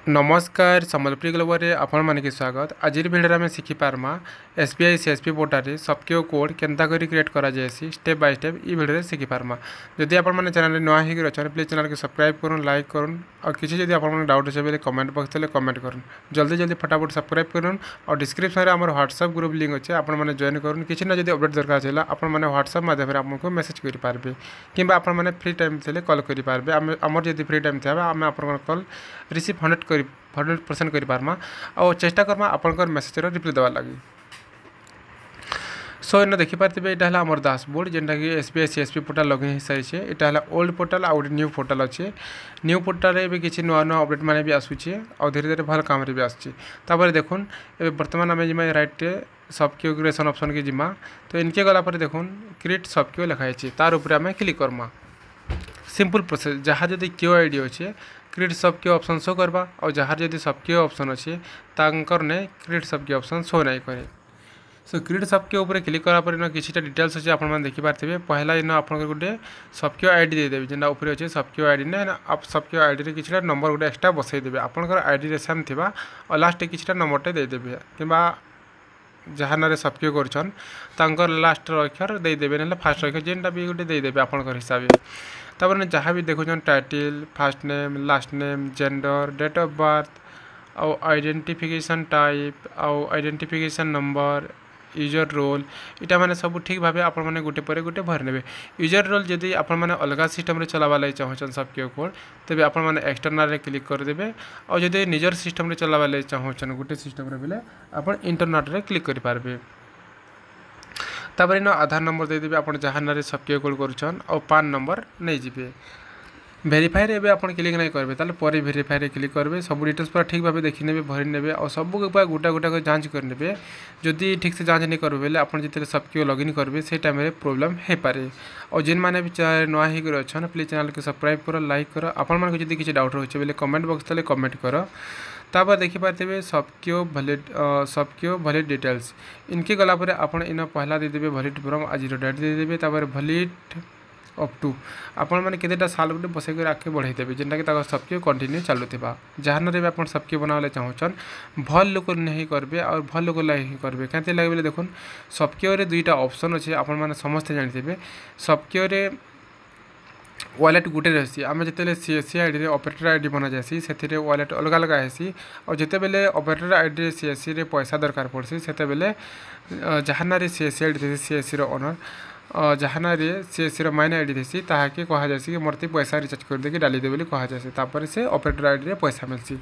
नमस्कार सम्बलपुरी ग्लोबल रे आपण मानके स्वागत। आज भिडियो में शिखी पार्मा एसबीआई सीएसपी पोर्टल सबके कोड केन्ता करी क्रिएट करा जायसी स्टेप बाय स्टेप ई भिडियो शिखी पार्मा। जदि आपण माने चैनल नुआ होगी अच्छा प्लीज चैनल को सब्सक्राइब करूँ, लाइक करूँ और किसी जदि आपण डाउट अच्छे बोले कमेंट बॉक्स में कमेंट करूँ। जल्दी जल्दी फटाफट सब्सक्राइब करूँ और डिस्क्रिप्शन में आम व्हाट्सएप ग्रुप लिंक अच्छे आपण मैंने जॉइन करूँ। किसी ना जब अपडेट दरकार चला आपण मैंने व्हाट्सएप माध्यम आपको मेसेज करेंगे कि आपण मैंने फ्री टाइम थे कॉल करेंगे। आमर जब फ्री टाइम थे आम आप कॉल रिसीव 100% करें और चेष्टा करमा आपंकर मेसेजर रिप्लाई देवार लगी। सो इन देखिपारे यहाँ आम डैशबोर्ड जेनटा कि एसबीआई सीएसपी पोर्टल लॉगिन हो सारी है। यहाँ ओल्ड पोर्टल आउ न्यू पोर्टल अच्छे। न्यू पोर्टल भी किसी नुआ नुआ अपडेट मैंने भी आसूचे और धीरे धीरे भल काम भी आसपर देखुन ए बर्तमान आम जिमा राइट सबक्यूग्रेसन ऑप्शन की जिमा तो इनके गलापर देखुन क्रिएट सबक्यू लिखाई तार ऊपर आम क्लिक करमा। सिंपल प्रोसेस जहाँ जदि क्यू आईडी अच्छे क्रिएट सबक्यू ऑप्शन शो करवा और जहाँ जदि सबक्यू ऑप्शन अच्छे तांकर ने क्रिएट सबक्यू ऑप्शन शो नहीं करे। सो क्रिएट सबक्यू ऊपर क्लिक करापर इन किसी डिटेल्स अच्छे आपने देखिपारे। पहला इन आप गोटे सबक्यू आईडी देदेवी जेना ऊपर अच्छे सबक्यू आईडी ने आप सबक्यू आईडी किसी नंबर गोटे एक्सट्रा बसईदेवे आपंकर आईडी रे सेम थिबा और लास्ट किसी नंबरटे देदेवे कि जहाँ ना सबक्यू कर लास्ट अक्षर देदेवे ना फास्ट अक्षर जेनटा भी गोटे देदेवे आपंकर हिसाब से। तब जहाँ भी देखुन title first name last name gender date of birth और आइडेंटिफिकेशन टाइप और आइडेंटिफिकेशन नंबर यूजर रोल इटा माने सब ठीक भाव आप गोटे पर गोटे भरी ने। यूजर रोल जदि आप अलग सिस्टम रे चलावा लगे चाहूँ सबके कोड तेज आप एक्सटर्नल रे क्लिक करदे और जदि निजर सिस्टम रे चलावा लगे चाहूँ गोटे सिस्टम रे बेले आप इंटरनेट रे क्लिक करेंगे। तापर इन आधार नंबर देदेवे आप जहाँ ना सबके कोड कर और पान नंबर नहीं जी भेरीफाई रे आप क्लिक नहीं करेंगे ताले पर भेरीफाई रे क्लिक करेंगे। सब डिटेल्स पूरा ठीक भाव देखी ने भरी ने और सब गोटा गोटा जांच करने जदि ठीक से जांच नहीं करेंगे बोले आप जितने सबके लॉगिन करेंगे से टाइम प्रोब्लेम हो पारे। और जेन मैंने भी नुआ होकर अच्छा प्लीज चैनल को सब्सक्राइब कर लाइक कर आपण जब किसी डाउट रोचे बोले कमेंट बॉक्स तले कमेंट कर। तापर देखिपारे सबक्यू वैलिड डिटेल्स इनके गलापर आप इन पहला देदेवे वैलिड फ्रॉम आज डेट देदेवे तापर वैलिड अप टू आपण मैंने केतेटा साल गोटे बसैक आगे बढ़ाईदेवे जेनटा कि सबके कंटिन्यू चलुवा जहाँ ना आप सबके बनावे चाहून भल लोक नहीं करेंगे और भल लोक ही करेंगे क्या लगे बोले देखुन सबक्यू दुईटा ऑप्शन अच्छे आपण मैंने समस्ते जानते सबक्यू वॉलेट गुटे रही आम जिते सीएससी आईडी ऑपरेटर आईडी बना जासी से वॉलेट अलग अलग आसी और जिते बेले ऑपरेटर आईडी सीएससी रे पैसा दरकार पड़सी से बेले जहाँ ना सीएससी आईडी थे सीएससी ओनर जहाँ ना सीएससी माइन आईडी थी ताकि कहुसी कि मोरती पैसा रिचार्ज कर देकी डाली दे बोली कहुसी से ऑपरेटर आईडी रे पैसा मिलसी।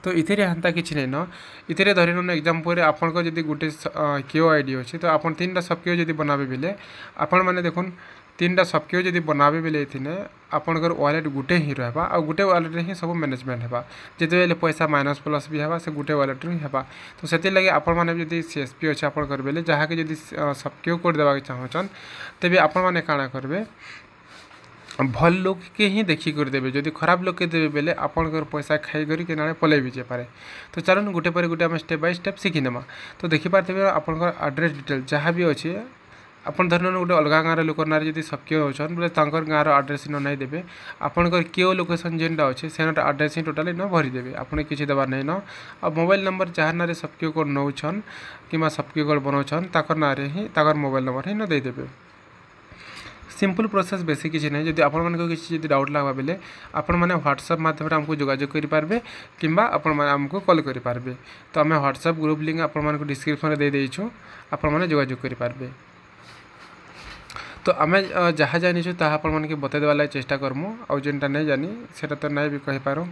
तो इथे हेन्ता किसी नहीं न इथे धरी न एग्जाम्पल आपको जब गोटे क्यू आईडी अच्छे तो आप 3टा सबक्यू जब बनाबे बेले आपण मैंने देखुन 3टा सबक्यू जब बनाबे बेले इथिने आपणकर वॉलेट गुटे ही रहा और गुटे वॉलेट ही सब मैनेजमेंट है जिते पैसा माइनस प्लस भी है से गुटे वॉलेट ही है। तो से लगे आपण मैंने जब सीएसपी अच्छे आपंकर बेले जहाँ कि जब सबक्यू कोड देवा चाहून तेज आपण मैंने काଣା करेंगे भल लोक के ही देखी कर देवे जदि खराब लोक के देवे बेले आपंकर पैसा खाई करी ना पलि भी जाए। तो चलो गोटे पर गोटे आम स्टेप बाय स्टेप शिखी नेमा। तो देखिपारे आपंकर एड्रेस डिटेल जहाँ भी अच्छे आप धरन गोटे अलग गाँव लोक ना जब सबक्यू होचन बोले गाँव आड्रेस इन नहीं देवे आपंकर क्यू लोकेशन जेनटा अच्छे से आड्रेस ही टोटाली न भरीदेवे आपने किसी देवार नहीं न। और मोबाइल नंबर जहाँ ना सबक्यू कोड नौन कि सबक्यू कोड बनाऊन ताकर ना ही मोबाइल नंबर ही न देदेवे। सिंपल प्रोसेस बेसी किसी नहीं। जब आपको किसी डाउट लगा बेले आपण मैंने व्हाट्सएप माध्यम आमको जोगाजोग करेंगे कि आमको कॉल करेंगे। तो आम व्हाट्सएप ग्रुप लिंक आपको डिस्क्रिप्शन दे देछू आपण मैंने जोगाजोग करेंगे। तो आम जहाँ जानी ताकि मैंने बतईदेवा लगे चेष्टा करमु और जेनटा नहीं जानी से तो नहीं भी कहीपर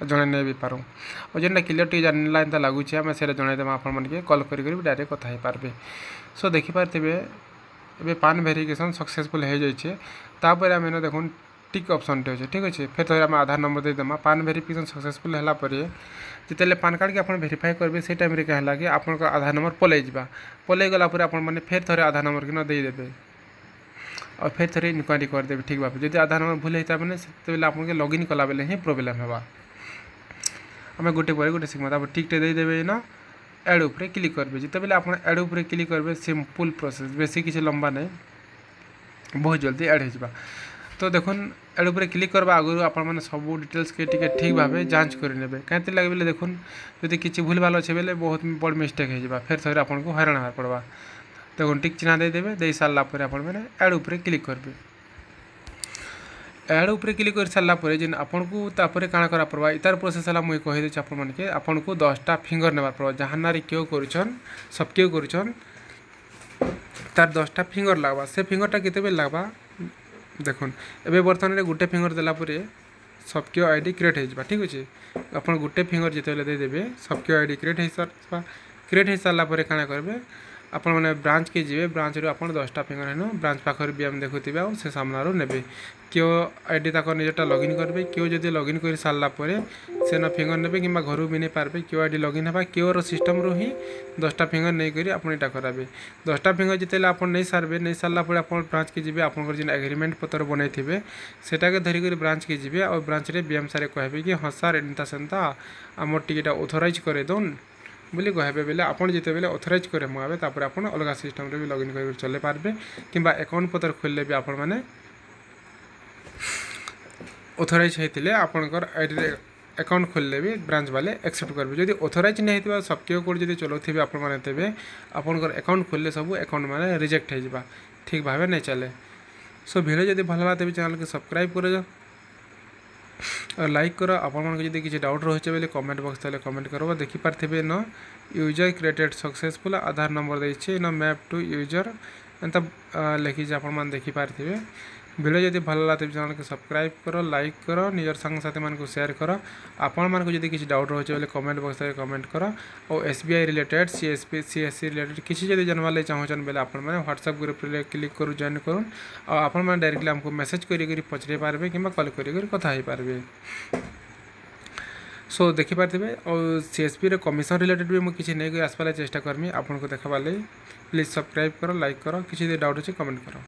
जन नहीं भी पारूँ और जेनटा क्लियर टी जानला एंता लगुच आम से जनईदेमा आपके कॉल कर डायरेक्ट कथा पारे। सो देखिपारे ए पान वेरिफिकेशन सक्सेसफुल हो जापर आम देखुन टिक ऑप्शन टे अच्छे ठीक अच्छे फिर तो आम आधार नंबर देदेमा पान वेरिफिकेशन सक्सेसफुल है जिते पान कार्ड के आप वेरीफाई करेंगे से टाइम क्या है कि आप आधार नंबर पलि गलापर आप फिर थे आधार नंबर कि देदेवे और फिर थे इनक्वारी करदेवे ठीक भाव जब आधार नंबर भूल होता मैंने से आपके लॉगिन कला बेले ही प्रोब्लेम है। आम गोटे पर गोटे शिखमा टिकटे देदेवे ना एड उपरे क्लिक करेंगे जिते बेले आप एड उपरे क्लिक करेंगे सिंपल प्रोसेस बेसी किसी लंबा नहीं बहुत जल्दी एड हो। तो देखुन एड उपर क्लिक करवा आगु आपण मैंने सब डिटेल्स के टिके ठीक भाव जांच करेंगे कहीं लगे बोले देखुन जदि किसी भूल भाल अच्छे बोले बहुत बड़ मिस्टेक हो फिर थोड़े आपको हैरान होगा पड़वा देखो टिक चिन्ह देदेवे दे सारापर आपने एड उपर क्लिक करेंगे एड उपर क्लिक कर सारापर जेन आपन को तापर काଣା करा पड़वा इतार प्रोसेस है मुझे कहीदे आपण मानके आपन को 10टा फिंगर नेबार पड़वा जहाँ ना क्यों करुछन सब क्यों करुछन तार 10टा फिंगर लगवा से फिंगरटा केते बेल लगवा देखुन एबे बर्तमान गोटे फिंगर देलापर सबक्यो आईडी क्रिएट हो ठीक अच्छे आप गोटे फिंगर जिते देदेवे सबक्यो आईडी क्रिएट हो सारापर काଣା करेंगे आपण मैंने ब्रांच के जी ब्रांच रू आप 10टा फिंगर है ब्रांच पाखर भी आम देखुवे आ से सामना ने क्यों आईडी तक निजटा लॉगिन करेंगे क्यों जब लॉगिन कर सारापर से न फिंगर ने कि घर भी नहीं पारे क्यों आईडी लॉगिन है क्यों सिस्टम रू ही 10टा फिंगर नहीं करी आप यहाँ करावे 10टा फिंगर जिते आप नहीं सारे नहीं सारापर आप ब्रांच के जी आप एग्रीमेंट पत्र बनई थे सेटा के धरिक ब्रांच के जी और ब्रांच रे बीएम सारे कहे कि हाँ सार एंता सेंता आम टिकेटा ऑथराइज करे दौन बोली कहे बोले आप जिते बेले ऑथराइज करे मुझे तापर आप अलग सिस्टम रे भी लॉगिन कर चले पारे कि अकाउंट पत्र खोलले भी आपण मैंने ऑथराइज होते आपंकर आईडी अकाउंट खोलले भी ब्रांच वाले एक्सेप्ट करेंगे जब ऑथराइज नहीं होता सबके कोड जब चलाऊे आपने आपंकर अकाउंट खोलले सब अकाउंट मैंने रिजेक्ट हो ठीक भाव नहीं चले सो वीडियो जब भल लगा चैनल को सब्सक्राइब कर और लाइक करो आपको जब किसी डाउट रही है कमेंट बॉक्स तले कमेंट करो देखिपारे न यूजर क्रिएटेड सक्सेसफुल आधार नंबर देछि न मैप टू यूजर एंता लिखी आप देखिपारे वीडियो जब भल लगा तेज चैनल को सब्सक्राइब करो लाइक करो निजर सांग साथी मान को शेयर करो आपण मान को जब किसी डाउट रही है कमेंट बॉक्स में कमेंट करो और एसबीआई रिलेटेड सीएससी रिलेटेड किसी जब जानवा चाहून बेले आप व्हाट्सएप ग्रुप क्लिक करूँ जॉइन करूँ और आपण डायरेक्टली आमको मेसेज करी पचरे पारे कि कॉल कर कथा हो पारे सो देखिपारे और सीएसपी कमिशन रिलेटेड भी मुझे किसी नहीं आसपार चेष्टा करमी आपको देखा प्लीज सब्सक्राइब करो लाइक करो किसी डाउट अच्छे कमेंट करो।